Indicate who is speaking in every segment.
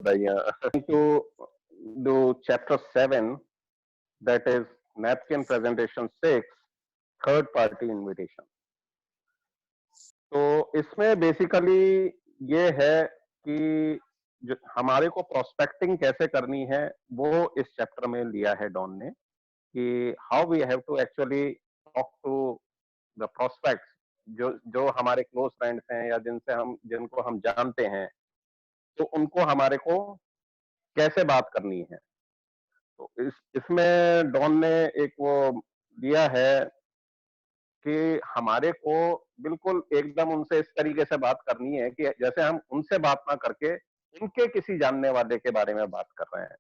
Speaker 1: to do chapter 7, that is napkin presentation 6, third party invitation. तो इसमें basically ये है कि जो हमारे को प्रोस्पेक्टिंग कैसे करनी है वो इस चैप्टर में लिया है डॉन ने, कि how we have to actually talk to the prospects, जो जो हमारे क्लोज फ्रेंड्स हैं या जिनको हम जानते हैं, तो उनको हमारे को कैसे बात करनी है। तो इसमें डॉन ने एक वो दिया है कि हमारे को बिल्कुल एकदम उनसे इस तरीके से बात करनी है कि जैसे हम उनसे बात ना करके उनके किसी जानने वाले के बारे में बात कर रहे हैं।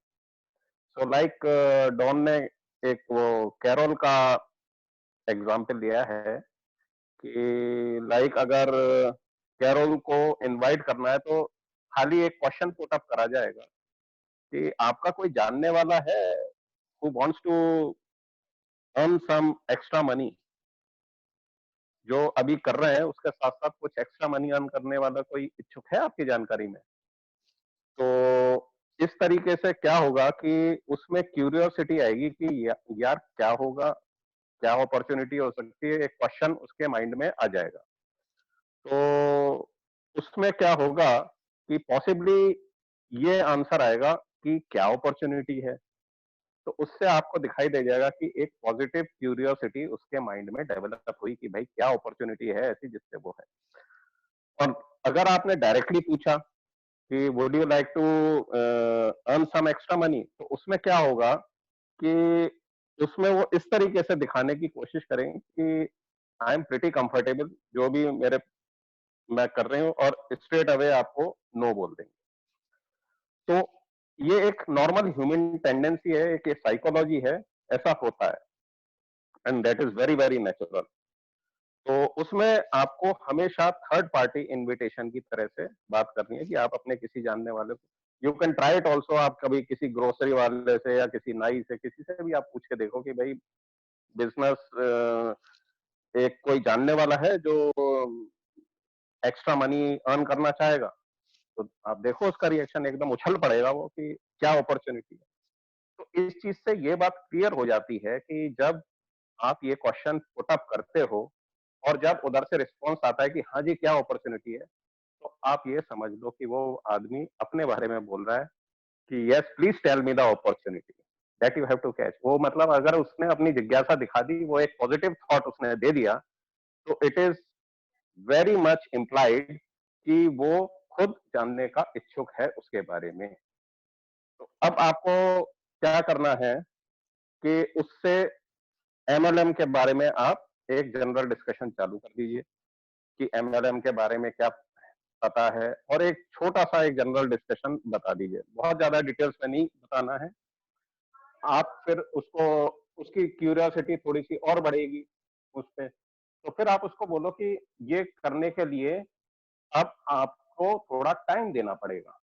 Speaker 1: सो लाइक डॉन ने एक वो कैरोल का एग्जाम्पल दिया है कि लाइक अगर कैरोल को इनवाइट करना है तो खाली एक क्वेश्चन पुट अप करा जाएगा कि आपका कोई जानने वाला है who wants to earn some extra money, जो अभी कर रहे हैं उसके साथ साथ कुछ एक्स्ट्रा मनी अर्न करने वाला कोई इच्छुक है आपकी जानकारी में। तो इस तरीके से क्या होगा कि उसमें क्यूरियोसिटी आएगी कि यार क्या होगा, क्या अपॉर्चुनिटी हो सकती है, एक क्वेश्चन उसके माइंड में आ जाएगा। तो उसमें क्या होगा कि पॉसिबली ये आंसर आएगा कि क्या अपॉर्चुनिटी है। तो उससे आपको दिखाई दे जाएगा कि एक पॉजिटिव क्यूरियोसिटी उसके माइंड में डेवलप हुई कि भाई क्या अपॉर्चुनिटी है ऐसी जिससे वो है। और अगर आपने डायरेक्टली पूछा कि would you like to earn some extra money, तो उसमें क्या होगा कि उसमें वो इस तरीके से दिखाने की कोशिश करेंगे कि आई एम प्रिटी कंफर्टेबल, जो भी मेरे मैं कर रही हूँ, और स्ट्रेट अवे आपको नो बोल देंगे। तो ये एक नॉर्मल ह्यूमन टेंडेंसी है, एक साइकोलॉजी है, ऐसा होता है, and that is very very natural. तो उसमें आपको हमेशा थर्ड पार्टी इनविटेशन की तरह से बात करनी है कि आप अपने किसी जानने वाले को, you can try it also, आप कभी किसी ग्रोसरी वाले से या किसी नाई से, किसी से भी आप पूछ के देखो कि भाई बिजनेस एक कोई जानने वाला है जो एक्स्ट्रा मनी अर्न करना चाहेगा, तो आप देखो उसका रिएक्शन एकदम उछल पड़ेगा वो कि क्या अपॉर्चुनिटी है। तो इस चीज से ये बात क्लियर हो जाती है कि जब आप ये क्वेश्चन पुट अप करते हो और जब उधर से रिस्पॉन्स आता है कि हाँ जी क्या अपॉर्चुनिटी है, तो आप ये समझ लो कि वो आदमी अपने बारे में बोल रहा है कि yes please tell me the opportunity that you have to catch. वो मतलब अगर उसने अपनी जिज्ञासा दिखा दी, वो एक पॉजिटिव थॉट उसने दे दिया, तो it is very much implied कि वो खुद जानने का इच्छुक है उसके बारे में। तो अब आपको क्या करना है कि उससे एमएलएम के बारे में आप एक जनरल डिस्कशन चालू कर दीजिए कि एमएलएम के बारे में क्या पता है, और एक छोटा सा एक जनरल डिस्कशन बता दीजिए, बहुत ज्यादा डिटेल्स में नहीं बताना है। आप फिर उसको, उसकी क्यूरियोसिटी थोड़ी सी और बढ़ेगी उस पे, तो फिर आप उसको बोलो कि ये करने के लिए अब आपको थोड़ा टाइम देना पड़ेगा,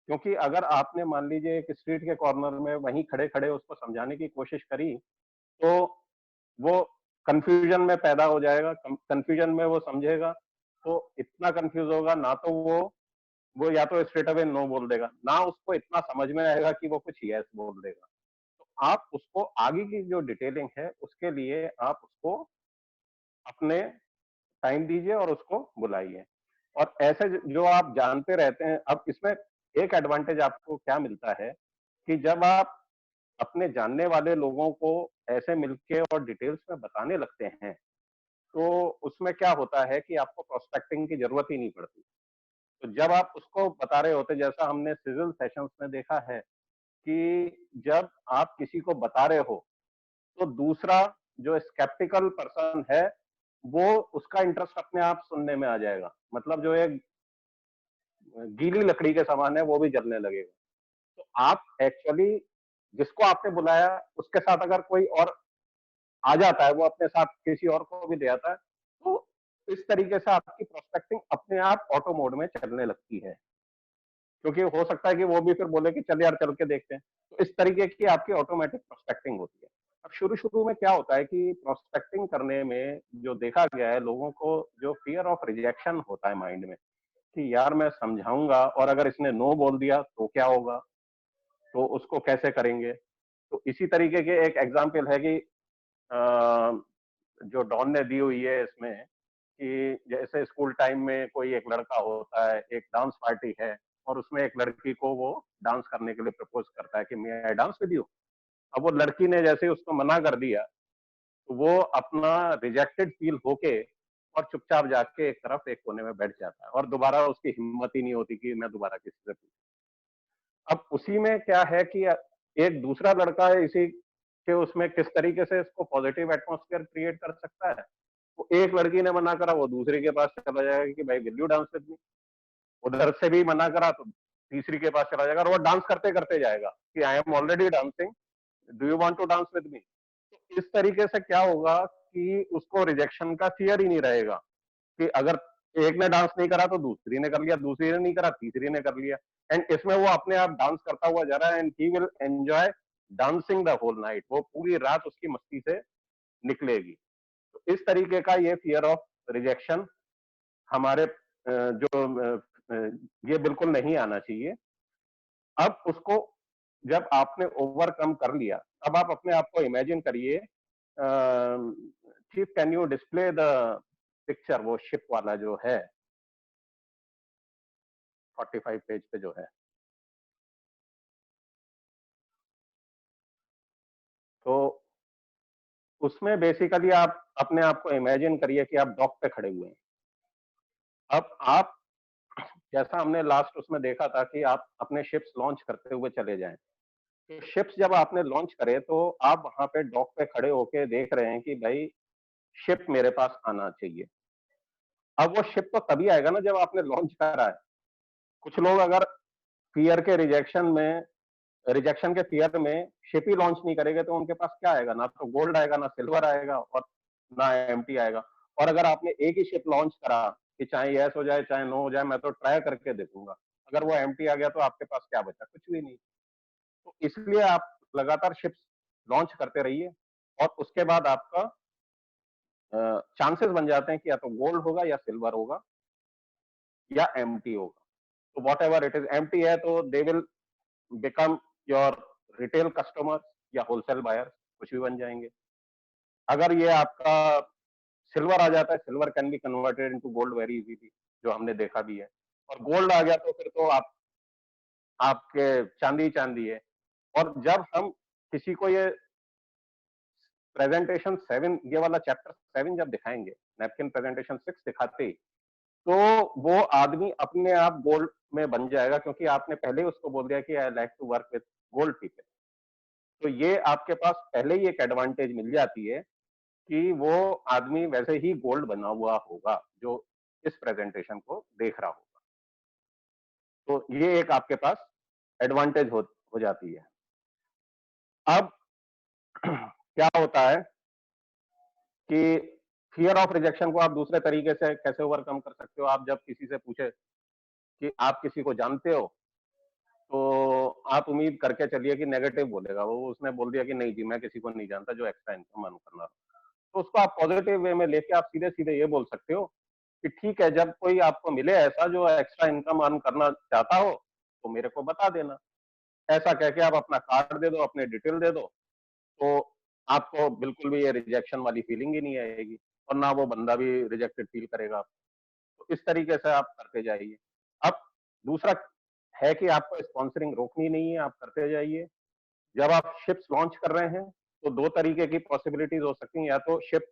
Speaker 1: क्योंकि अगर आपने मान लीजिए एक स्ट्रीट के कॉर्नर में वहीं खड़े खड़े उसको समझाने की कोशिश करी, तो वो कंफ्यूजन में पैदा हो जाएगा, कंफ्यूजन में वो समझेगा, तो इतना कंफ्यूज होगा ना, तो वो या तो स्ट्रेट अवे नो बोल देगा, ना उसको इतना समझ में आएगा कि वो कुछ यस बोल देगा। तो आप उसको आगे की जो डिटेलिंग है उसके लिए आप उसको अपने टाइम दीजिए और उसको बुलाइए। और ऐसे जो आप जानते रहते हैं, अब इसमें एक एडवांटेज आपको क्या मिलता है कि जब आप अपने जानने वाले लोगों को ऐसे मिलके और डिटेल्स में बताने लगते हैं, तो उसमें क्या होता है कि आपको प्रोस्पेक्टिंग की जरूरत ही नहीं पड़ती। तो जब आप उसको बता रहे होते, जैसा हमने सिजल सेशंस में देखा है कि जब आप किसी को बता रहे हो, तो दूसरा जो स्केप्टिकल पर्सन है, वो उसका इंटरेस्ट अपने आप सुनने में आ जाएगा, मतलब जो एक गीली लकड़ी के समान है वो भी जलने लगेगा। तो आप एक्चुअली जिसको आपने बुलाया उसके साथ अगर कोई और आ जाता है, वो अपने साथ किसी और को भी ले आता है, तो इस तरीके से आपकी प्रोस्पेक्टिंग अपने आप ऑटो मोड में चलने लगती है, क्योंकि हो सकता है कि वो भी फिर बोले कि चल यार चल के देखते हैं। तो इस तरीके की आपकी ऑटोमेटिक प्रोस्पेक्टिंग होती है। अब शुरू शुरू में क्या होता है कि प्रोस्पेक्टिंग करने में जो देखा गया है, लोगों को जो फियर ऑफ रिजेक्शन होता है माइंड में, कि यार मैं समझाऊंगा और अगर इसने नो बोल दिया तो क्या होगा, तो उसको कैसे करेंगे। तो इसी तरीके के एक एग्जाम्पल है कि जो डॉन ने दी हुई है इसमें, कि जैसे स्कूल टाइम में कोई एक लड़का होता है, एक डांस पार्टी है और उसमें एक लड़की को वो डांस करने के लिए प्रपोज करता है कि मैं आई डांस विद यू। अब वो लड़की ने जैसे उसको मना कर दिया, तो वो अपना रिजेक्टेड फील होके और चुपचाप जाके एक तरफ एक कोने में बैठ जाता है और दोबारा उसकी हिम्मत ही नहीं होती कि मैं दोबारा किसी से पूछूं। अब उसी में क्या है कि एक दूसरा लड़का है इसी के उसमें किस तरीके से इसको पॉजिटिव एटमॉस्फेयर क्रिएट कर सकता है। तो एक लड़की ने मना करा, वो दूसरे के पास चला जाएगा कि भाई विल यू डांस विद मी। उधर से भी मना करा तो तीसरी के पास चला जाएगा और वो डांस करते करते जाएगा कि I am already dancing, do you want to dance with me. तो इस तरीके से क्या होगा कि उसको रिजेक्शन का फियर ही नहीं रहेगा, कि अगर एक ने डांस नहीं करा तो दूसरी ने कर लिया, दूसरी ने नहीं करा तीसरी ने कर लिया। एंड इसमें वो अपने आप डांस करता हुआ जा रहा है and he will enjoy dancing the whole night. वो पूरी रात उसकी मस्ती से निकलेगी। तो इस तरीके का ये फियर ऑफ रिजेक्शन हमारे ये बिल्कुल नहीं आना चाहिए। अब उसको जब आपने ओवरकम कर लिया, अब आप अपने आप को इमेजिन करिए, chief can you display the picture, वो शिप वाला जो है 45 पेज पे जो है। तो उसमें बेसिकली आप अपने आप को इमेजिन करिए कि आप डॉक पे खड़े हुए हैं। अब आप, जैसा हमने लास्ट उसमें देखा था कि आप अपने शिप्स लॉन्च करते हुए चले जाएं, तो शिप्स जब आपने लॉन्च करे तो आप वहां पे डॉक पे खड़े होके देख रहे हैं कि भाई शिप मेरे पास आना चाहिए। अब वो शिप तो तभी आएगा ना जब आपने लॉन्च करा है। कुछ लोग अगर फियर के रिजेक्शन के फियर में शिप ही लॉन्च नहीं करेंगे तो उनके पास क्या आएगा, ना तो गोल्ड आएगा, ना सिल्वर आएगा और ना एम्प्टी आएगा। और अगर आपने एक ही शिप लॉन्च करा कि चाहे यस हो जाए चाहे नो हो जाए, मैं तो ट्राई करके देखूंगा, अगर वो एम्प्टी आ गया तो आपके पास क्या बचा, कुछ भी नहीं। तो इसलिए आप लगातार शिप्स लॉन्च करते रहिए और उसके बाद आपका चांसेस बन जाते हैं कि या तो गोल्ड होगा या सिल्वर होगा या एम्प्टी होगा। तो what ever it is, empty है तो दे will become your retail customer या होलसेल बायर, कुछ भी बन जाएंगे। अगर ये आपका सिल्वर आ जाता है, silver can be converted into gold very easily, जो हमने देखा भी है। और गोल्ड आ गया तो फिर तो आपके चांदी चांदी है। और जब हम किसी को ये प्रेजेंटेशन 7, ये वाला चैप्टर 7 जब दिखाएंगे, नैपकिन प्रेजेंटेशन 6 दिखाते ही, तो वो आदमी अपने आप गोल्ड में बन जाएगा, क्योंकि आपने पहले ही उसको बोल दिया कि I like to work with gold people. तो ये आपके पास पहले ही एक एडवांटेज मिल जाती है कि वो आदमी वैसे ही गोल्ड बना हुआ होगा जो इस प्रेजेंटेशन को देख रहा होगा। तो ये एक आपके पास एडवांटेज हो जाती है। अब क्या होता है कि फियर ऑफ रिजेक्शन को आप दूसरे तरीके से कैसे ओवरकम कर सकते हो। आप जब किसी से पूछे कि आप किसी को जानते हो, तो आप उम्मीद करके चलिए कि नेगेटिव बोलेगा वो, उसने बोल दिया कि नहीं जी मैं किसी को नहीं जानता जो एक्स्ट्रा इनकम अर्न करना। तो उसको आप पॉजिटिव वे में लेके आप सीधे सीधे ये बोल सकते हो कि ठीक है, जब कोई आपको मिले ऐसा जो एक्स्ट्रा इनकम अर्न करना चाहता हो तो मेरे को बता देना। ऐसा कह के आप अपना कार्ड दे दो, अपने डिटेल दे दो, तो आपको बिल्कुल भी ये रिजेक्शन वाली फीलिंग ही नहीं आएगी और ना वो बंदा भी रिजेक्टेड फील करेगा। तो इस तरीके से आप करते जाइए। अब दूसरा है कि आपको स्पॉन्सरिंग रोकनी नहीं है, आप करते जाइए। जब आप शिप्स लॉन्च कर रहे हैं तो दो तरीके की पॉसिबिलिटीज हो सकती हैं, या तो शिप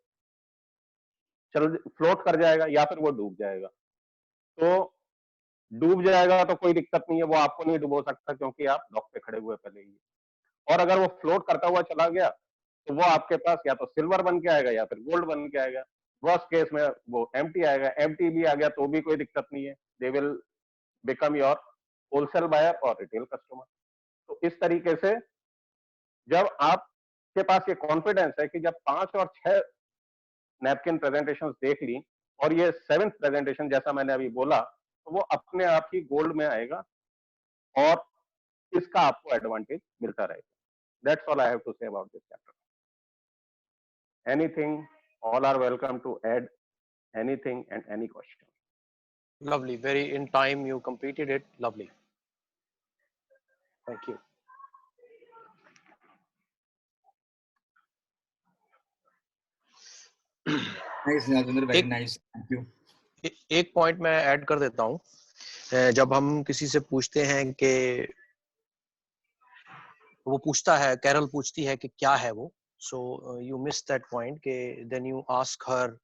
Speaker 1: चल फ्लोट कर जाएगा या फिर वो डूब जाएगा। तो डूब जाएगा तो कोई दिक्कत नहीं है, वो आपको नहीं डुबो सकता क्योंकि आप डॉक पे खड़े हुए पहले ही। और अगर वो फ्लोट करता हुआ चला गया तो वो आपके पास या तो सिल्वर बन के आएगा या फिर गोल्ड बन के आएगा। वर्स्ट केस में वो एम्प्टी आएगा, एम्प्टी भी आ गया तो भी कोई दिक्कत नहीं है, they will become your wholesale buyer और रिटेल कस्टमर। तो इस तरीके से जब आपके पास ये कॉन्फिडेंस है कि जब 5 और 6 नैपकिन प्रेजेंटेशन देख ली और ये 7th प्रेजेंटेशन जैसा मैंने अभी बोला, तो वो अपने आप ही गोल्ड में आएगा और इसका आपको एडवांटेज मिलता रहेगा। That's all I have to say about this chapter. Anything, all are welcome to add anything and any question.
Speaker 2: Lovely. Very in time you completed it. Lovely. Thank you.
Speaker 3: Nice, Rajendra, very
Speaker 2: एक
Speaker 3: nice. Thank you.
Speaker 2: एक point मैं add कर देता हूँ. जब हम किसी से पूछते हैं कि वो पूछता है, कैरल पूछती है कि क्या है वो, so you miss that point कि then you ask her,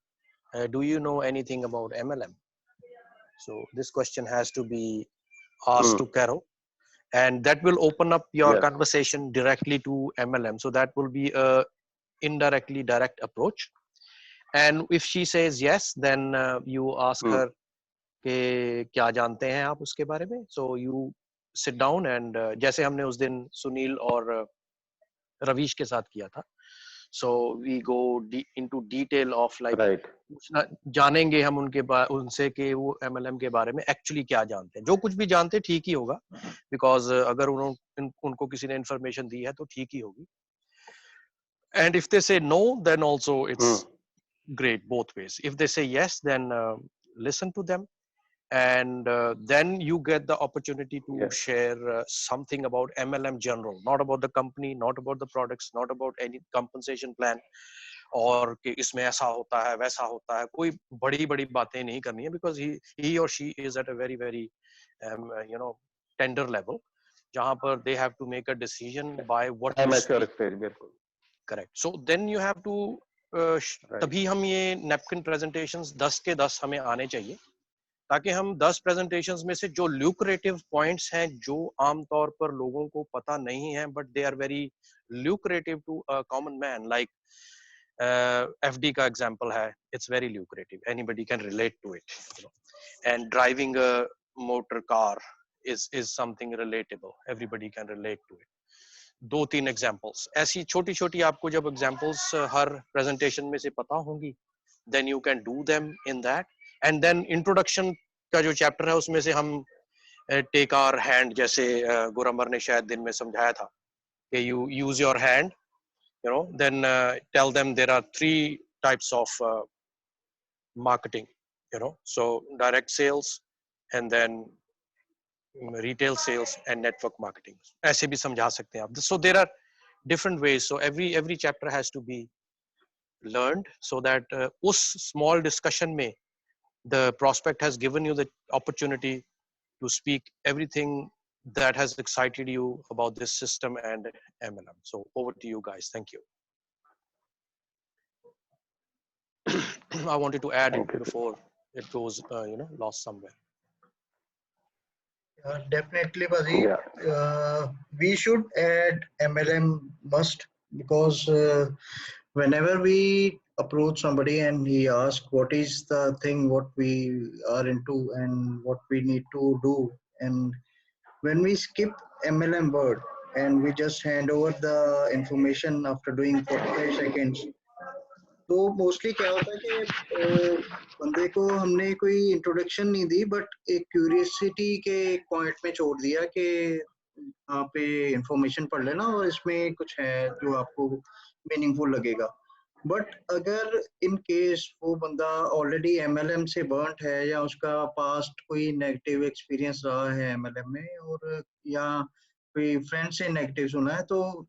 Speaker 2: do you know anything about MLM. So this question has to be asked to Carol, and that will open up your
Speaker 1: Yes.
Speaker 2: conversation directly to MLM. So that will be a indirectly direct approach. And if she says yes, then you ask her कि क्या जानते हैं आप उसके बारे में. So you sit down and जैसे हमने उस दिन सुनील और रवीश के साथ किया था. So we go into detail of like
Speaker 1: Right.
Speaker 2: जानेंगे हम उनसे कि वो MLM के बारे में एक्चुअली क्या जानते हैं. जो कुछ भी जानते हैं ठीक ही होगा, बिकॉज अगर उनको किसी ने इन्फॉर्मेशन दी है तो ठीक ही होगी. And if they say no, then also it's great both ways. If they say yes, then listen to them, and then you get the opportunity to
Speaker 1: Yes.
Speaker 2: share something about MLM general, not about the company, not about the products, not about any compensation plan, और कि इसमें ऐसा होता है वैसा होता है. कोई बड़ी बड़ी बातें नहीं करनी है, because he or she is at a very very tender level, जहां पर they have to make a decision by what you
Speaker 1: Amateur
Speaker 2: speak.
Speaker 1: stage, बिल्कुल.
Speaker 2: Correct. So then you have to
Speaker 1: Right.
Speaker 2: तभी हम ये नैपकिन प्रेजेंटेशंस 10 के 10 हमें आने चाहिए, ताकि हम 10 प्रेजेंटेशंस में से जो ल्यूक्रेटिव पॉइंट्स हैं जो आमतौर पर लोगों को पता नहीं है, but they are very lucrative to a common man, like FD का एग्जांपल है. It's very lucrative, anybody can relate to it, and driving a motor car is something relatable, everybody can relate to it. 2-3 examples ऐसी छोटी छोटी आपको जब examples हर presentation में से पता होंगी, then you can do them in that. And then introduction का जो चैप्टर है उसमें से हम टेक आवर हैंड, जैसे गुरमर ने शायद दिन में समझाया था कि you use your hand, then tell them there are 3 types of marketing, so direct sales, and then retail sales and network marketing. ऐसे भी समझा सकते हैं आप. So there are different ways, so every chapter has to be learned, so that उस small discussion में the prospect has given you the opportunity to speak everything that has excited you about this system and MLM. So over to you guys. Thank you. I wanted to add
Speaker 1: Thank you.
Speaker 2: before it goes, lost somewhere.
Speaker 4: Definitely, Bazi.
Speaker 1: Yeah.
Speaker 4: We should add MLM must, because whenever we approach somebody and he asks what is the thing what we are into and what we need to do, and when we skip MLM word and we just hand over the information after doing 45 seconds, तो mostly क्या होता है कि बंदे को हमने कोई introduction नहीं दी, बट एक क्यूरियसिटी के एक पॉइंट में छोड़ दिया कि आप पे इंफॉर्मेशन पढ़ लेना और इसमें कुछ है जो आपको मीनिंगफुल लगेगा. बट अगर इन केस वो बंदा ऑलरेडी एमएलएम से बर्न्ट है या उसका पास्ट कोई नेगेटिव एक्सपीरियंस रहा है एमएलएम में, और या कोई फ्रेंड से नेगेटिव सुना है, तो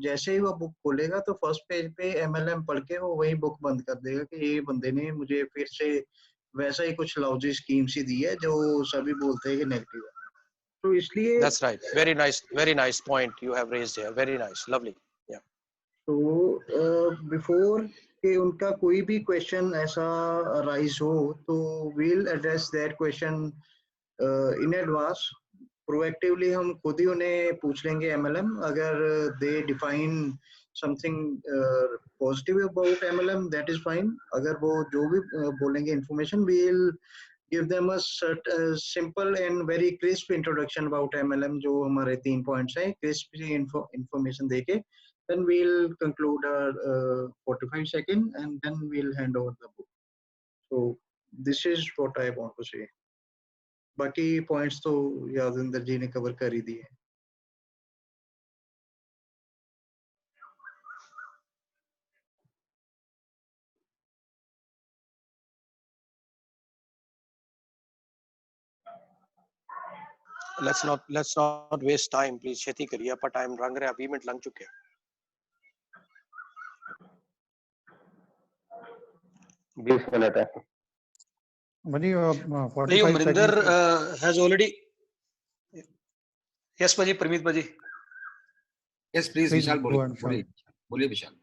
Speaker 4: जैसे ही वो बुक खोलेगा तो फर्स्ट पेज पे एमएलएम पढ़ के वो वही बुक बंद कर देगा कि ये बंदे ने मुझे फिर से वैसा ही कुछ लॉजी स्कीम सी दी है जो सभी बोलते हैं कि नेगेटिव है. तो इसलिए
Speaker 2: That's right. Very nice point you have raised here. Very nice. Lovely. Yeah.
Speaker 4: तो बिफोर कि उनका कोई भी क्वेश्चन ऐसा राइज हो, तो we'll address that question in advance. Proactively हम खुद ही उन्हें पूछ लेंगे एमएलएम, अगर they define something positive about MLM, that is fine. अगर वो जो भी बोलेंगे information, we'll give them a simple and very crisp introduction about MLM, जो हमारे 3 points हैं, crisp information देके, then we'll conclude our 45 second and then we'll hand over the book. So this is what I want to say. बाकी points तो यादविंदर जी ने cover कर ही दिए.
Speaker 2: let's not waste time, please. छेती करिए, आपका टाइम लंघ रहा है, 20 मिनट लंघ चुके हैं.
Speaker 1: 20 मिनट है.
Speaker 5: Bhaji,
Speaker 6: नहीं,
Speaker 5: 45
Speaker 6: Amarinder
Speaker 5: seconds.
Speaker 6: has already. Yes, Bhaji, Parmeet Bhaji.
Speaker 3: Yes please
Speaker 5: Please
Speaker 3: Vishal
Speaker 5: go
Speaker 3: बोलिए
Speaker 5: ahead,
Speaker 3: बोलिए बोलिए विशाल.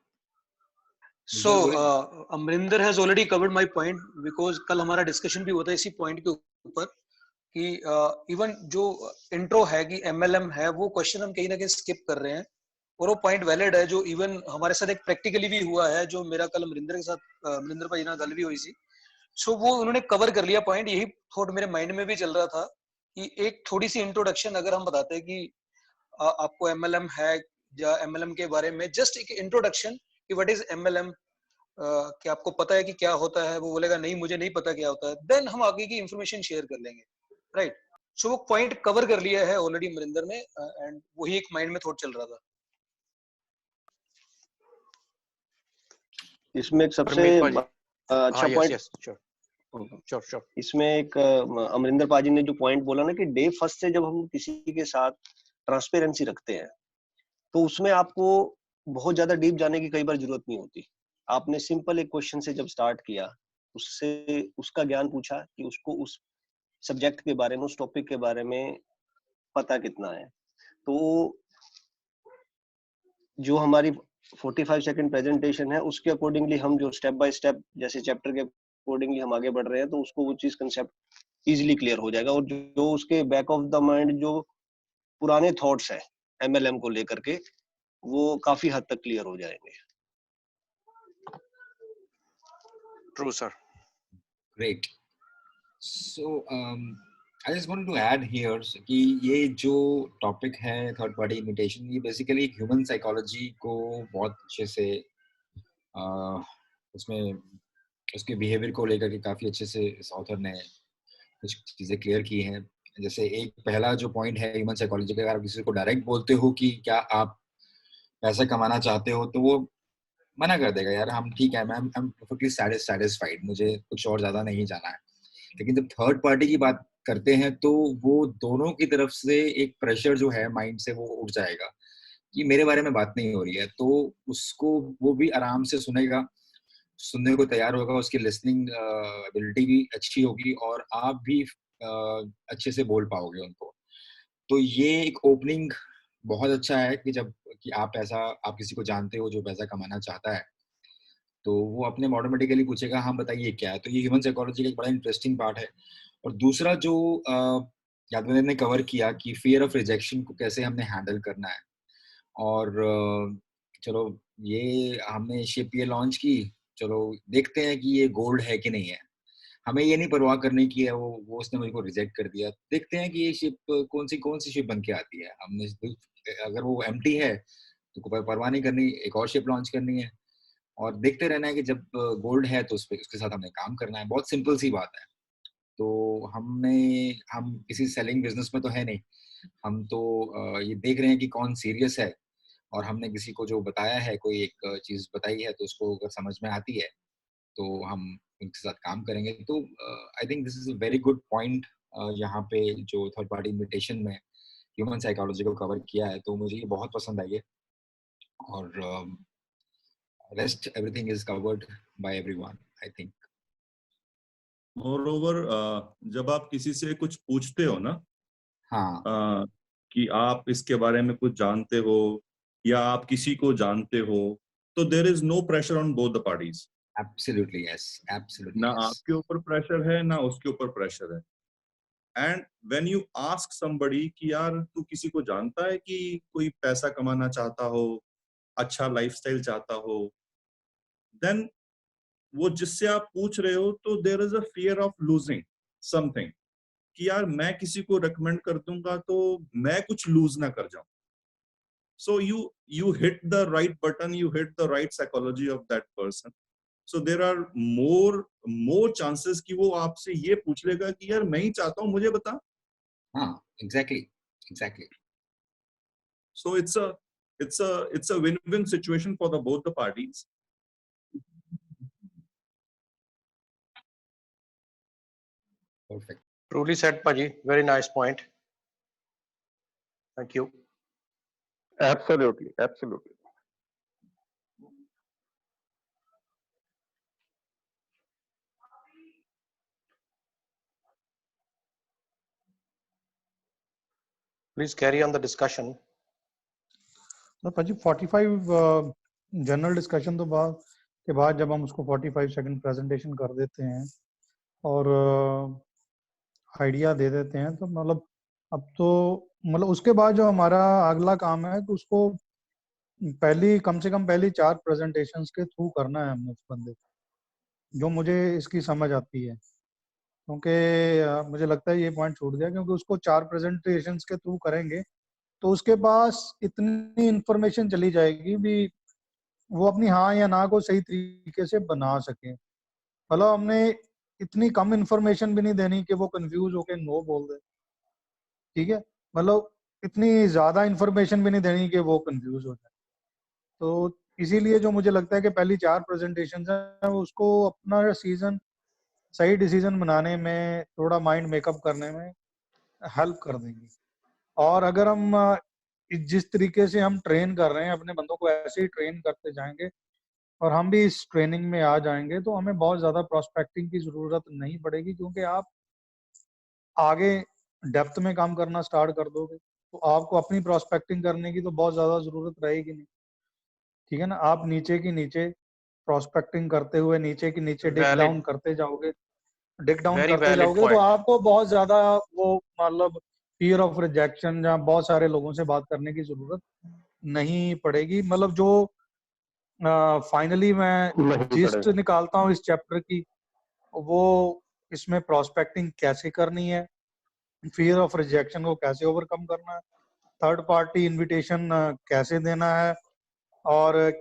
Speaker 6: So, Amrinder has already covered my point because कल हमारा डिस्कशन भी हुआ था इसी पॉइंट के ऊपर कि इवन जो इंट्रो है कि MLM है, वो क्वेश्चन हम कहीं ना कहीं स्किप कर रहे हैं और वो पॉइंट वैलिड है जो इवन हमारे साथ एक प्रैक्टिकली भी हुआ है, जो मेरा कल अमरिंदर के साथ अमरिंदर भाई ना गल भी हुई थी. सो वो उन्होंने कवर कर लिया पॉइंट. यही थॉट मेरे माइंड में भी चल रहा था कि एक थोड़ी सी इंट्रोडक्शन अगर हम बताते हैं कि आपको MLM है या MLM के बारे में जस्ट एक इंट्रोडक्शन कि व्हाट इज MLM, कि आपको पता है कि क्या होता है. वो बोलेगा नहीं मुझे नहीं पता क्या होता है, देन हम आगे की इंफॉर्मेशन शेयर कर लेंगे, राइट. सो वो पॉइंट कवर कर लिया है ऑलरेडी अमरिंदर ने, एंड वही एक माइंड में थॉट चल रहा था.
Speaker 7: इसमें एक सबसे
Speaker 2: परमीत भाजी.
Speaker 7: अच्छा
Speaker 2: yes,
Speaker 7: पॉइंट
Speaker 2: yes, sure.
Speaker 7: इसमें एक अमरिंदर पाजी ने जो पॉइंट बोला ना कि डे फर्स्ट से जब हम किसी के साथ ट्रांसपेरेंसी रखते हैं तो उसमें आपको बहुत ज्यादा डीप जाने की कई बार जरूरत नहीं होती. आपने सिंपल एक क्वेश्चन से जब स्टार्ट किया, उससे उसका ज्ञान पूछा कि उसको उस सब्जेक्ट के बारे में, उस टॉपिक के बारे में पता कितना है, तो जो हमारी 45 सेकंड प्रेजेंटेशन है उसके अकॉर्डिंगली हम जो स्टेप बाय स्टेप जैसे चैप्टर के अकॉर्डिंगली हम आगे बढ़ रहे हैं, तो उसको वो चीज कंसेप्ट इजीली क्लियर हो जाएगा. और जो उसके बैक ऑफ द माइंड जो पुराने थॉट्स हैं MLM को लेकर के, वो काफी हद तक क्लियर हो जाएंगे.
Speaker 2: True, sir.
Speaker 3: Great. So I just wanted to add here कि ये जो टॉपिक है थर्ड पार्टी इमिटेशन, ये बेसिकली ह्यूमन साइकोलॉजी को बहुत अच्छे से उसमें उसके बिहेवियर को लेकर के काफी अच्छे से इस ऑथर ने कुछ चीजें क्लियर की हैं. जैसे एक पहला जो पॉइंट है ह्यूमन साइकोलॉजी का, अगर आप किसी को डायरेक्ट बोलते हो कि क्या आप पैसा कमाना चाहते हो, तो वो मना कर देगा, यार हम ठीक है, ma'am I am perfectly satisfied, मुझे कुछ और ज्यादा नहीं जाना है. लेकिन जब थर्ड पार्टी की बात करते हैं तो वो दोनों की तरफ से एक प्रेशर जो है माइंड से वो उठ जाएगा कि मेरे बारे में बात नहीं हो रही है, तो उसको वो भी आराम से सुनेगा, सुनने को तैयार होगा, उसकी लिसनिंग एबिलिटी भी अच्छी होगी और आप भी अच्छे से बोल पाओगे उनको. तो ये एक ओपनिंग बहुत अच्छा है कि जब कि आप किसी को जानते हो जो पैसा कमाना चाहता है, तो वो अपने ऑटोमेटिकली पूछेगा हाँ बताइए क्या है. तो ये ह्यूमन साइकोलॉजी का एक बड़ा इंटरेस्टिंग पार्ट है. और दूसरा जो यादव ने कवर किया कि फियर ऑफ रिजेक्शन को कैसे हमने हैंडल करना है. और चलो ये हमने शिप ये लॉन्च की, चलो देखते हैं कि ये गोल्ड है कि नहीं है. हमें ये नहीं परवाह करने की है, वो उसने मुझको रिजेक्ट कर दिया, देखते हैं कि ये शिप कौन सी शिप बन के आती है. हमने अगर वो एम्प्टी है तो कोई परवाह नहीं करनी, एक और शिप लॉन्च करनी है और देखते रहना है कि जब गोल्ड है तो उसके साथ हमने काम करना है. बहुत सिंपल सी बात है. तो हम किसी सेलिंग बिजनेस में तो है नहीं, हम तो ये देख रहे हैं कि कौन सीरियस है, और हमने किसी को जो बताया है, कोई एक चीज बताई है, तो उसको अगर समझ में आती है तो हम उनके साथ काम करेंगे. तो I think this is a very good point यहाँ पे जो थर्ड पार्टी इन्विटेशन में ह्यूमन साइकोलॉजी को कवर किया है, तो मुझे ये बहुत पसंद आई है. और rest everything is covered by everyone I think.
Speaker 8: More over जब आप किसी से कुछ पूछते हो ना,
Speaker 3: हाँ,
Speaker 8: कि आप इसके बारे में कुछ जानते हो या आप किसी को जानते हो, तो there is no pressure on both the parties.
Speaker 3: Absolutely yes, absolutely
Speaker 8: ना
Speaker 3: यस.
Speaker 8: आपके ऊपर प्रेशर है ना उसके ऊपर प्रेशर है. And when you ask somebody कि यार तू किसी को जानता है कि कोई पैसा कमाना चाहता हो, अच्छा लाइफस्टाइल चाहता हो, देन वो जिससे आप पूछ रहे हो, तो there is a fear of losing something, कि यार मैं किसी को रेकमेंड कर दूंगा तो मैं कुछ लूज ना कर जाऊं. So you hit the right button, you hit the right psychology of that person. So there are more chances कि वो आपसे ये पूछ लेगा कि यार मैं ही चाहता हूँ, मुझे बता.
Speaker 3: हाँ, exactly.
Speaker 8: So it's a win-win situation for both the parties.
Speaker 3: Perfect.
Speaker 2: Truly said, Paji. Very nice point. Thank you.
Speaker 1: Absolutely, absolutely.
Speaker 2: Please carry on the discussion.
Speaker 5: तो पाजी 45 जनरल डिस्कशन तो बाद जब हम उसको 45 सेकंड प्रेजेंटेशन कर देते हैं और आइडिया दे देते हैं तो मतलब अब तो मतलब उसके बाद जो हमारा अगला काम है तो उसको कम से कम पहली 4 प्रेजेंटेशंस के थ्रू करना है हमने उस बंदे को, जो मुझे इसकी समझ आती है, क्योंकि मुझे लगता है ये पॉइंट छूट गया, क्योंकि उसको 4 प्रेजेंटेशंस के थ्रू करेंगे तो उसके पास इतनी इंफॉर्मेशन चली जाएगी भी वो अपनी हाँ या ना को सही तरीके से बना सके। मतलब हमने इतनी कम इंफॉर्मेशन भी नहीं देनी कि वो कंफ्यूज होके नो बोल दे, ठीक है, मतलब इतनी ज्यादा इंफॉर्मेशन भी नहीं देनी कि वो कंफ्यूज हो जाए। तो इसीलिए जो मुझे लगता है कि पहली 4 प्रेजेंटेशन है उसको अपना सीजन सही डिसीजन बनाने में, थोड़ा माइंड मेकअप करने में हेल्प कर देंगी। और अगर हम जिस तरीके से हम ट्रेन कर रहे हैं अपने बंदों को, ऐसे ही ट्रेन करते जाएंगे और हम भी इस ट्रेनिंग में आ जाएंगे तो हमें बहुत ज्यादा प्रोस्पेक्टिंग की जरूरत नहीं पड़ेगी, क्योंकि आप आगे डेप्थ में काम करना स्टार्ट कर दोगे तो आपको अपनी प्रोस्पेक्टिंग करने की तो बहुत ज्यादा जरूरत रहेगी नहीं, ठीक है ना। आप नीचे की नीचे प्रोस्पेक्टिंग करते हुए नीचे की नीचे डिग डाउन
Speaker 2: Valid,
Speaker 5: करते जाओगे, डिग डाउन
Speaker 2: very
Speaker 5: करते
Speaker 2: valid
Speaker 5: जाओगे तो
Speaker 2: point.
Speaker 5: आपको बहुत ज्यादा वो मतलब फियर ऑफ रिजेक्शन या बहुत सारे लोगों से बात करने की जरूरत नहीं पड़ेगी। मतलब जो फाइनली मैं
Speaker 1: नहीं
Speaker 5: जिस्ट
Speaker 1: पड़ेगा।
Speaker 5: निकालता हूँ इस चैप्टर की, वो इसमें प्रोस्पेक्टिंग कैसे करनी है, फियर ऑफ रिजेक्शन को कैसे ओवरकम करना है, थर्ड पार्टी इनविटेशन कैसे देना है, और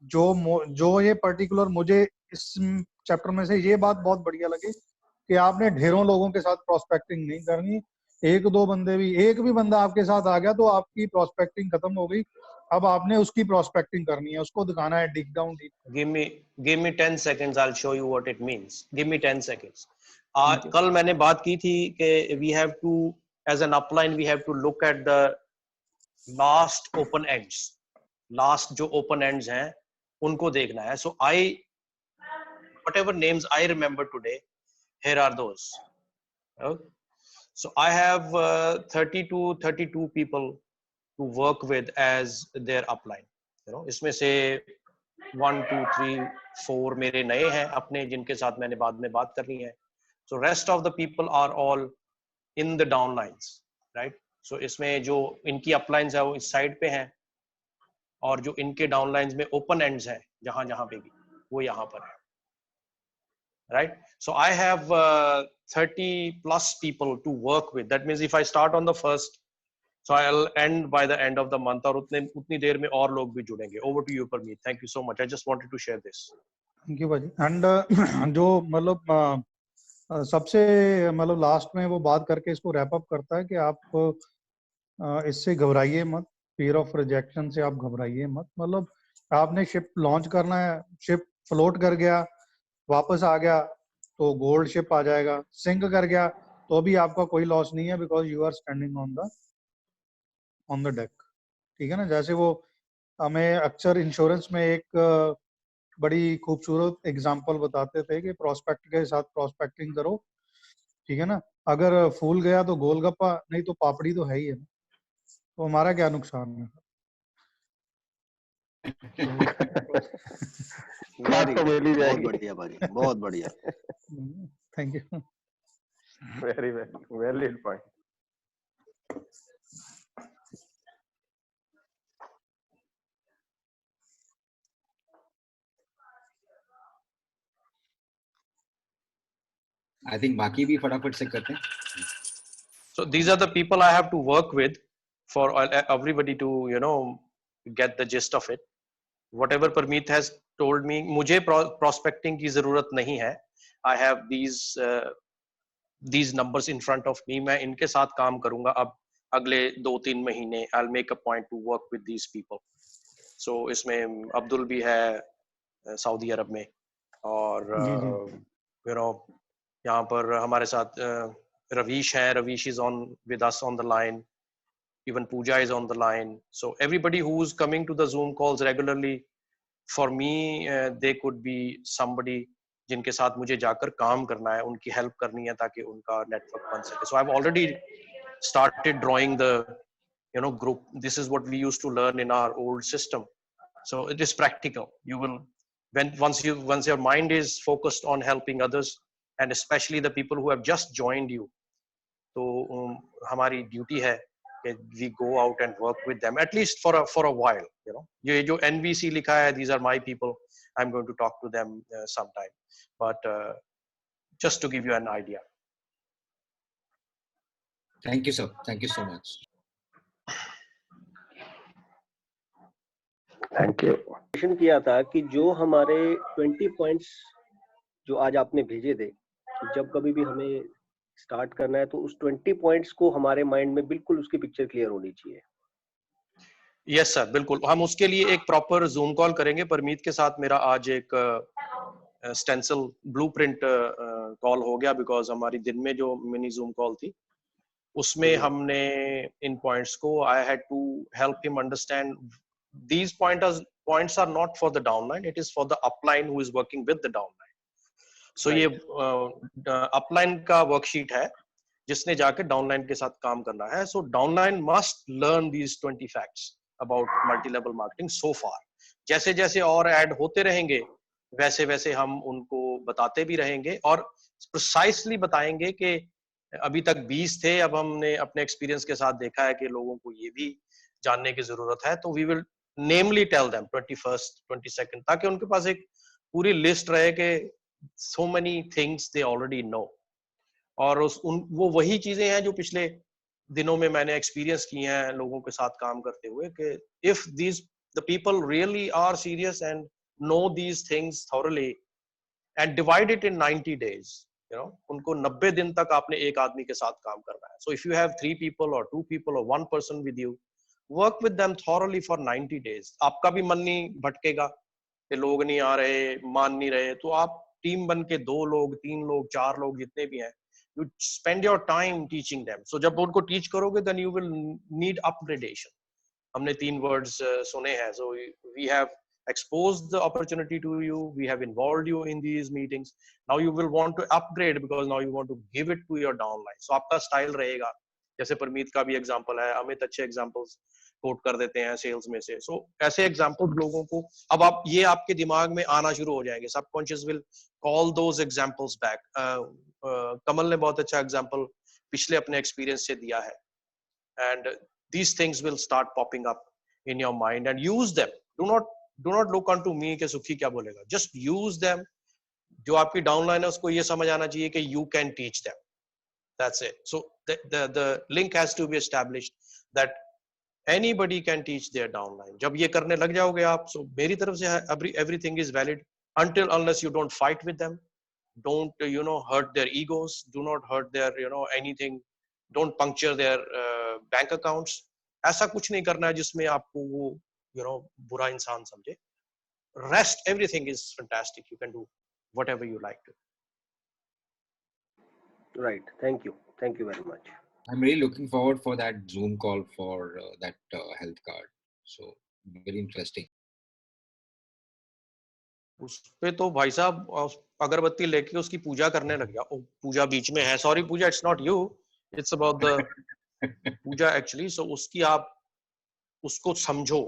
Speaker 5: जो ये पर्टिकुलर मुझे इस चैप्टर में से ये बात बहुत बढ़िया लगी कि आपने ढेरों लोगों के साथ प्रोस्पेक्टिंग नहीं करनी, एक भी बंदा आपके साथ आ गया तो आपकी प्रोस्पेक्टिंग खत्म हो गई, अब आपने उसकी प्रोस्पेक्टिंग करनी है, उसको दिखाना है डिग down deep.
Speaker 2: Give me 10 seconds. I'll show you what it means. Give me 10 seconds.
Speaker 5: ठीक है।
Speaker 2: कल मैंने बात की थी कि we have to, as an upline, we have to look at the last open ends. Last जो open ends हैं, उनको देखना है. So whatever names I remember today, here are those. Okay? So I have 30 to 32 people to work with as their upline. इसमें से 1 2 3 4 मेरे नए हैं अपने, जिनके साथ मैंने बाद में बात करनी है. So rest of the people are all in the downlines, right? So इसमें जो इनकी uplines है वो इस साइड पे हैं, और जो इनके डाउनलाइंस में ओपन एंड्स हैं जहां जहां पे भी, वो यहाँ पर है, right? So I have 30 plus people to work with. That means if I start on the 1st, so I'll end by the end of the month, और उतनी देर में और लोग भी जुड़ेंगे. Over to you, Parmeet. Thank you so much. I just wanted to share this.
Speaker 5: Thank you भाजी। And जो मतलब सबसे मतलब लास्ट में वो बात करके इसको रैप अप करता है कि आप इससे घबराइए मत, फियर ऑफ रिजेक्शन से आप घबराइए मत। मतलब आपने शिप लॉन्च करना है, शिप फ्लोट कर गया, वापस आ गया तो गोल्ड शिप आ जाएगा, सिंक कर गया तो भी आपका कोई लॉस नहीं है, because you are standing on the deck, ठीक है ना। जैसे वो हमें अक्सर इंश्योरेंस में एक बड़ी खूबसूरत एग्जांपल बताते थे कि प्रोस्पेक्ट के साथ प्रोस्पेक्टिंग करो, ठीक है ना, अगर फूल गया तो गोलगप्पा, नहीं तो पापड़ी तो है ही है ना, तो हमारा क्या नुकसान है।
Speaker 1: बात तो मिल ही
Speaker 7: बहुत
Speaker 1: जाएगी।
Speaker 7: बढ़िया भाजी, बहुत बढ़िया।
Speaker 5: Thank you.
Speaker 1: Very valid point.
Speaker 3: I think बाकी भी फटाफट से करते हैं।
Speaker 2: So these are the people I have to work with for everybody to, get the gist of it. Whatever Parmeet has told me, मुझे prospecting की जरूरत नहीं है. I have these numbers in front of me. मैं इनके साथ काम करूंगा अब अगले 2-3 महीने. I'll make a point to work with these people. So इसमें अब्दुल भी है सऊदी अरब में, और यहाँ पर हमारे साथ रवीश है. Ravish is on with us on the line. even Pooja is on the line. So everybody who's coming to the Zoom calls regularly, for me, they could be somebody जिनके साथ मुझे जाकर काम करना है, उनकी हेल्प करनी है ताकि उनका नेटवर्क बन सके. So I've already started drawing the group. This is what we used to learn in our old system. So it is practical. You will, once your mind is focused on helping others, and especially the people who have just joined you, तो हमारी duty है कि we go out and work with them at least for a while. ये जो NVC लिखा है, these are my people, I'm going to talk to them sometime, but just to give you an idea.
Speaker 3: Thank you, sir. Thank you so much.
Speaker 1: Thank you.
Speaker 7: Question किया था कि जो हमारे 20 points जो आज आपने भेजे थे, जब कभी भी हमें स्टार्ट करना है तो उस 20 पॉइंट्स को हमारे माइंड में बिल्कुल उसकी पिक्चर क्लियर होनी चाहिए.
Speaker 2: यस सर, बिल्कुल. हम उसके लिए एक प्रॉपर जूम कॉल करेंगे. परमीत के साथ मेरा आज एक स्टेंसिल ब्लूप्रिंट कॉल हो गया, बिकॉज हमारी दिन में जो मिनी जूम कॉल थी उसमें हमने इन पॉइंट्स को, I had to help him understand these points are not for the downline, it is for the upline who is working with the downline. So ये upline का worksheet है जिसने जाके downline के साथ काम करना है. So downline must learn these 20 facts about multi-level marketing so far. जैसे जैसे और ऐड होते रहेंगे वैसे वैसे हम उनको बताते भी रहेंगे और precisely बताएंगे कि अभी तक 20 थे, अब हमने अपने एक्सपीरियंस के साथ देखा है कि लोगों को ये भी जानने की जरूरत है. तो we will namely tell them 21st 22nd, ताकि उनके पास एक पूरी लिस्ट रहे कि so many things they already know. और वो वही चीजें हैं जो पिछले दिनों में मैंने एक्सपीरियंस की हैं लोगों के साथ काम करते हुए कि if the people really are serious and know these things thoroughly and divide it in 90 days, उनको 90 दिन तक आपने एक आदमी के साथ काम करना है. So if you have 3 people or 2 people or 1 person with you, work with them thoroughly for 90 days. आपका भी मन नहीं भटकेगा कि लोग नहीं आ रहे, मान नहीं रहे, तो आप टीम बन के 2 लोग 3 लोग 4 लोग जितने भी हैं, you spend your time teaching them. So जब उनको टीच करोगे then you will need upgradation. हमने 3 words सुने हैं. So we have exposed the opportunity to you, we have involved you in these meetings. Now you will want to upgrade because now you want to give it to your downline. So आपका style रहेगा. जैसे परमीत का भी example है, अमित अच्छे examples coat कर देते हैं सेल्स में से. सो ऐसे एग्जांपल्स लोगों को अब आप ये आपके दिमाग में आना शुरू हो जाएंगे. Subconscious will call those examples back. Kamal ने बहुत अच्छा एग्जांपल पिछले अपने एक्सपीरियंस से दिया है. And these things will start popping up in your mind and use them. Do not look on to me के सुखी क्या बोलेगा. Just use them. जो आपकी डाउनलाइन है उसको ये समझ आना चाहिए कि you can teach them. That's it. So the link has to be established that anybody can teach their downline. जब ये करने लग जाओगे आप, so मेरी तरफ से everything is valid unless you don't fight with them, don't hurt their egos, do not hurt their anything, don't puncture their bank accounts. ऐसा कुछ नहीं करना है जिसमें आपको वो बुरा इंसान समझे. Rest everything is fantastic. You can do whatever you like to.
Speaker 7: Right. Thank you very much.
Speaker 3: I'm really looking forward for that Zoom call for that health card. So very interesting.
Speaker 2: उस पे तो भाई साहब अगरबत्ती लेके उसकी पूजा करने लग गया. पूजा बीच में है. Sorry Pooja, it's not you, it's about the Pooja actually. So उसकी आप उसको समझो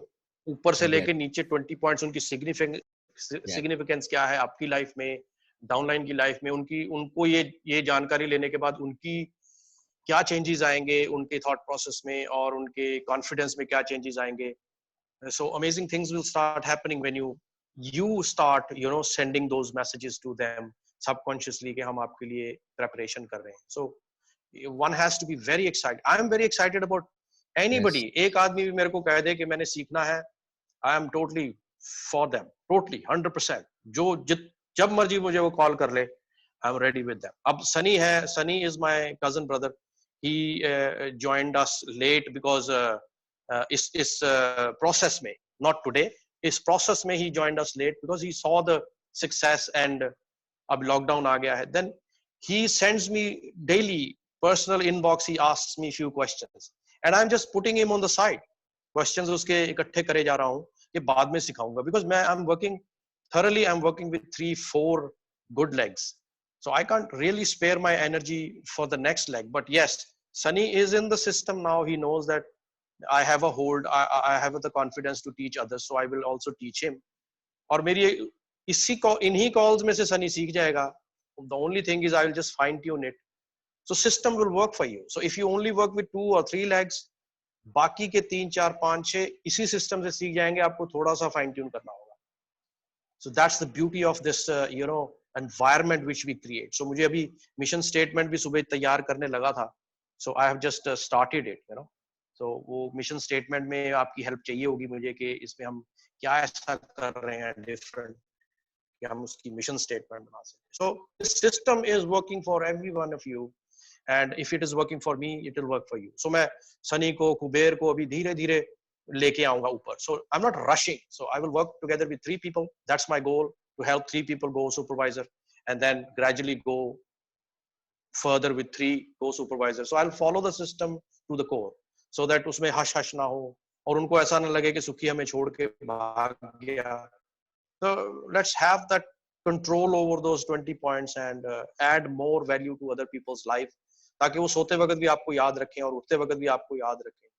Speaker 2: ऊपर से लेके नीचे 20 पॉइंट्स, उनकी सिग्निफिकेंस क्या है आपकी लाइफ में, डाउनलाइन की लाइफ में. उनको ये जानकारी लेने के बाद उनकी क्या चेंजेस आएंगे उनके थॉट प्रोसेस में और उनके कॉन्फिडेंस में क्या चेंजेस आएंगे. So amazing things will start happening when you start sending those messages to them subconsciously कि हम आपके लिए preparation कर रहे हैं. So one has to be very excited. I am very excited about anybody. एक आदमी भी मेरे को कह दे कि मैंने सीखना है, I am totally for them, totally 100%. जब मर्जी मुझे वो कॉल कर ले, I am ready with them. अब सनी है, Sunny is my cousin brother. He joined us late because इस process में, not today, इस process में he joined us late because he saw the success and अब lockdown आ गया है. Then he sends me daily personal inbox. He asks me few questions. and I'm just putting him on the side. Questions उसके इकट्ठे करे जा रहा हूँ, ये बाद में सिखाऊंगा, because I'm working thoroughly. I'm working with 3-4 good legs, so I can't really spare my energy for the next leg. But yes, Sunny is in the system now. He knows that I have a hold. I have the confidence to teach others, so I will also teach him. और मेरी इन्हीं calls में से Sunny सीख जाएगा. The only thing is I will just fine tune it. So system will work for you. So if you only work with 2 or 3 legs, बाकी के 3, 4, 5, 6 इसी system से सीख जाएंगे. आपको थोड़ा सा fine tune करना होगा. So that's the beauty of this, environment which we create. So मुझे अभी mission statement भी सुबह तैयार करने लगा था. So I have just started it, So वो mission statement में आपकी help चाहिए होगी मुझे कि इसमें हम क्या ऐसा कर रहे हैं different कि हम उसकी mission statement बना सकें. So this system is working for every one of you, and if it is working for me, it will work for you. So मैं सनी को, कुबेर को अभी धीरे-धीरे लेके आऊंगा ऊपर. So I'm not rushing. So I will work together with 3 people. That's my goal, to help 3 people go supervisor, and then gradually go further with 3 go supervisors. So I'll follow the system to the core, so that उसमें hush ना हो और उनको ऐसा ना लगे कि सुखी हमें छोड़ के भाग गया. So let's have that control over those 20 points and add more value to other people's life, ताकि वो सोते वक्त भी आपको याद रखें और उठते वक्त भी आपको याद रखें.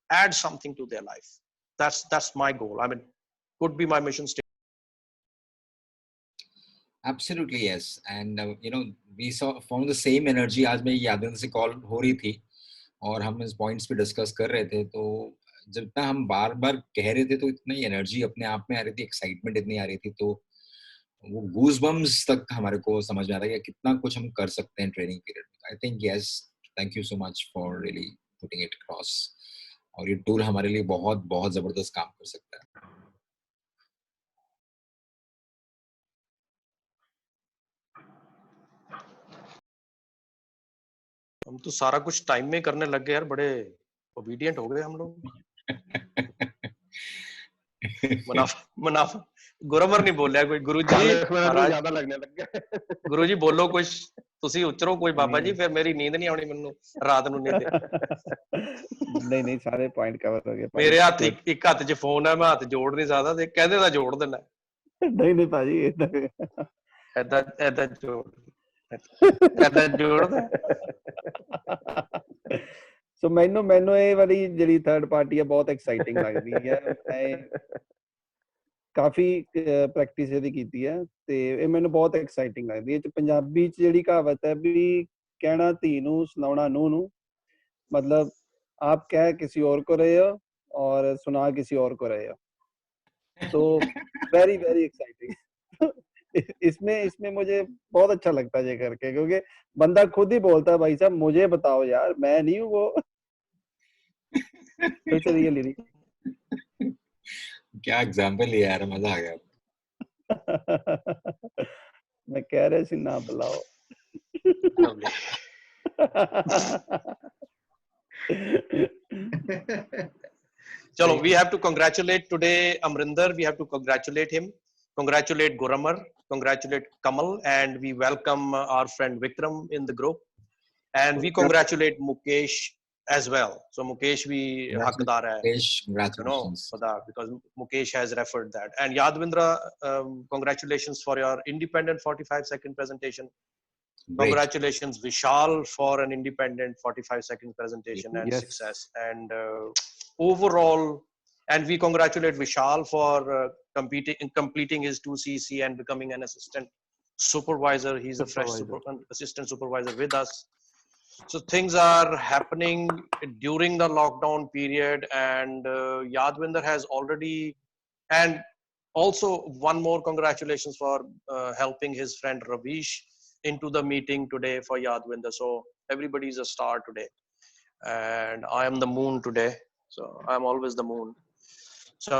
Speaker 2: Add something to their life. That's my goal. I mean, could be my mission statement.
Speaker 3: Absolutely yes, and we found the same energy. आज मैं यादविंद्र से कॉल हो रही थी और हम इस पॉइंट्स पे डिस्कस कर रहे थे, तो जितना हम बार बार कह रहे थे तो इतनी एनर्जी अपने आप में आ रही थी, एक्साइटमेंट इतनी आ रही थी, तो वो गूज बम्स तक हमारे को समझ में आ रहा है कि कितना कुछ हम कर सकते हैं ट्रेनिंग पीरियड में. I think yes, thank you so much for really putting it across. और ये टूल हमारे लिए बहुत बहुत जबरदस्त काम कर सकता है.
Speaker 2: हम तो सारा कुछ टाइम में करने लग गए यार, बड़े ओबीडिएंट हो गए हम लोग. मुनाफा गुरमर नहीं बोल रहा कोई. गुरुजी महाराज
Speaker 1: ज्यादा लगने लग गया.
Speaker 2: गुरुजी बोलो कुछ, ਤੁਸੀਂ ਉਚਰੋ ਕੋਈ ਬਾਬਾ ਜੀ, ਫਿਰ ਮੇਰੀ ਨੀਂਦ ਨਹੀਂ ਆਉਣੀ ਮੈਨੂੰ ਰਾਤ ਨੂੰ ਨੀਂਦ.
Speaker 9: ਨਹੀਂ ਸਾਰੇ ਪੁਆਇੰਟ ਕਵਰ ਹੋ ਗਏ.
Speaker 2: ਮੇਰੇ ਹੱਥ ਇੱਕ ਹੱਥ 'ਚ ਫੋਨ ਹੈ, ਮੈਂ ਹੱਥ ਜੋੜ ਨਹੀਂ ਸਕਦਾ, ਤੇ ਕਹਿੰਦੇ ਤਾਂ ਜੋੜ ਦੇਣਾ.
Speaker 9: ਨਹੀਂ ਭਾਜੀ
Speaker 2: ਏਦਾਂ ਜੋੜਦਾ.
Speaker 9: ਸੋ ਮੈਨੂੰ ਇਹ ਵਾਲੀ ਜਿਹੜੀ ਥਰਡ ਪਾਰਟੀ ਹੈ ਬਹੁਤ ਐਕਸਾਈਟਿੰਗ ਲੱਗਦੀ ਹੈ. ਮੈਂ ਕਾਫੀ ਪ੍ਰੈਕਟਿਸ ਇਹਦੀ ਕੀਤੀ ਹੈ ਤੇ ਇਹ ਮੈਨੂੰ ਬਹੁਤ ਐਕਸਾਈਟਿੰਗ ਲੱਗਦੀ ਹੈ. ਪੰਜਾਬੀ 'ਚ ਜਿਹੜੀ ਕਹਾਵਤ ਹੈ ਵੀ ਕਹਿਣਾ ਧੀ ਨੂੰ ਸੁਣਾਉਣਾ ਨੂੰਹ ਨੂੰ, मतलब आप कह किसी और को रहे हो और सुना किसी और को रहे हो. तो वेरी वेरी एक्साइटिंग. इसमें मुझे बहुत अच्छा लगता है ये करके, क्योंकि बंदा खुद ही बोलता है भाई साहब मुझे बताओ यार, मैं नहीं हूँ वो. तो चलिए लिरिक.
Speaker 3: क्या एग्जांपल है यार, मजा आ गया.
Speaker 9: मैं कह रहे सी ना बुलाओ.
Speaker 2: Chalo, we have to congratulate today Amrinder. We have to congratulate him, congratulate Guramar, congratulate Kamal, and we welcome our friend Vikram in the group, and we congratulate Mukesh as well. So Mukesh bhi hakdar hai,
Speaker 3: congratulations
Speaker 2: for that, because Mukesh has referred that. And Yadvindra, congratulations for your independent 45-second presentation.
Speaker 3: Great.
Speaker 2: Congratulations Vishal for an independent 45-second presentation and success. And overall, and we congratulate Vishal for completing his 2CC and becoming an assistant supervisor. He's a fresh assistant supervisor with us. So things are happening during the lockdown period, and Yadvinder has already, and also one more congratulations for helping his friend Ravish into the meeting today for Yadvinder. So everybody is a star today, and I am the moon today. So I'm always the moon. So